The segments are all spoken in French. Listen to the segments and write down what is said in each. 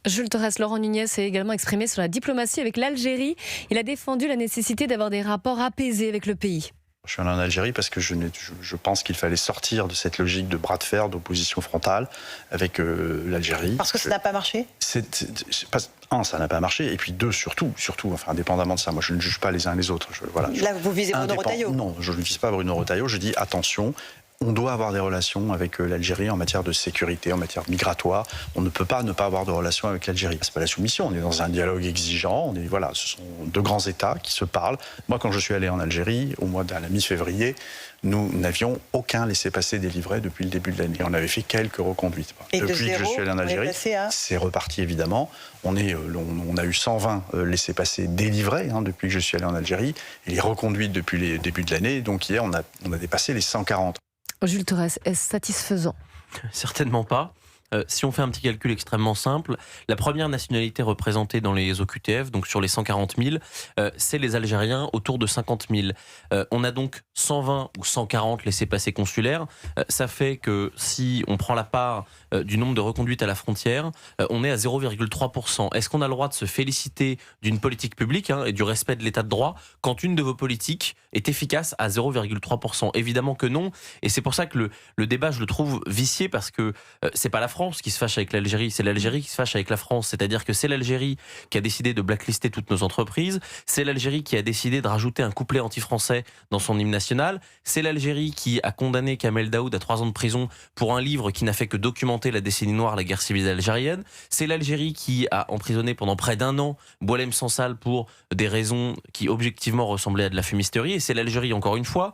Jules Torres, Laurent Nunez s'est également exprimé sur la diplomatie avec l'Algérie. Il a défendu la nécessité d'avoir des rapports apaisés avec le pays. Je suis allé en Algérie parce que je pense qu'il fallait sortir de cette logique de bras de fer, d'opposition frontale avec l'Algérie. Parce que ça n'a pas marché ? Un, ça n'a pas marché, et puis deux, surtout, enfin, indépendamment de ça, moi je ne juge pas les uns les autres. Là, vous visez Bruno Retailleau ? Non, je ne vise pas Bruno Retailleau, je dis attention. On doit avoir des relations avec l'Algérie en matière de sécurité, en matière migratoire. On ne peut pas ne pas avoir de relations avec l'Algérie. C'est pas la soumission, on est dans un dialogue exigeant. Ce sont deux grands États qui se parlent. Moi, quand je suis allé en Algérie, au mois de la mi-février, nous n'avions aucun laissez-passer délivré depuis le début de l'année. On avait fait quelques reconduites. Et depuis que je suis allé en Algérie, c'est reparti évidemment. On a eu 120 laissez-passer délivrés depuis que je suis allé en Algérie. Et les reconduites depuis le début de l'année. Donc hier, on a dépassé les 140. Jules Torres, est-ce satisfaisant ? Certainement pas. Si on fait un petit calcul extrêmement simple, la première nationalité représentée dans les OQTF, donc sur les 140 000, c'est les Algériens, autour de 50 000. On a donc 120 ou 140 laissez-passer consulaires. Ça fait que si on prend la part du nombre de reconduites à la frontière, on est à 0,3%. Est-ce qu'on a le droit de se féliciter d'une politique publique et du respect de l'état de droit quand une de vos politiques est efficace à 0,3%? Évidemment que non. Et c'est pour ça que le débat, je le trouve vicié, parce que c'est pas la France qui se fâche avec l'Algérie, c'est l'Algérie qui se fâche avec la France. C'est-à-dire que c'est l'Algérie qui a décidé de blacklister toutes nos entreprises, c'est l'Algérie qui a décidé de rajouter un couplet anti-français dans son hymne national, c'est l'Algérie qui a condamné Kamel Daoud à 3 ans de prison pour un livre qui n'a fait que documenter la décennie noire, la guerre civile algérienne, c'est l'Algérie qui a emprisonné pendant près d'1 an Boualem Sansal pour des raisons qui objectivement ressemblaient à de la fumisterie, et c'est l'Algérie, encore une fois,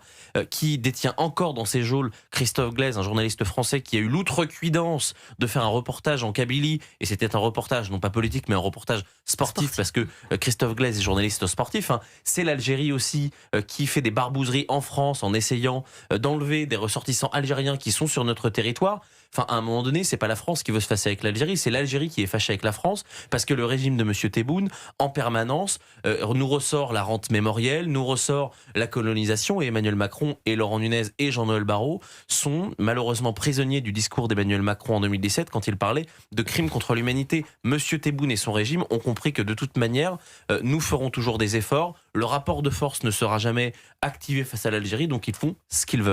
qui détient encore dans ses geôles Christophe Glaise, un journaliste français qui a eu l'outrecuidance de faire un reportage en Kabylie, et c'était un reportage non pas politique mais un reportage sportif. Parce que Christophe Glaise est journaliste sportif. C'est l'Algérie aussi qui fait des barbouzeries en France en essayant d'enlever des ressortissants algériens qui sont sur notre territoire. À un moment donné, c'est pas la France qui veut se fâcher avec l'Algérie, c'est l'Algérie qui est fâchée avec la France, parce que le régime de M. Tebboune, en permanence, nous ressort la rente mémorielle, nous ressort la colonisation, et Emmanuel Macron et Laurent Nunez et Jean-Noël Barrot sont malheureusement prisonniers du discours d'Emmanuel Macron en 2017 quand il parlait de crimes contre l'humanité. M. Tebboune et son régime ont compris que de toute manière, nous ferons toujours des efforts. Le rapport de force ne sera jamais activé face à l'Algérie, donc ils font ce qu'ils veulent.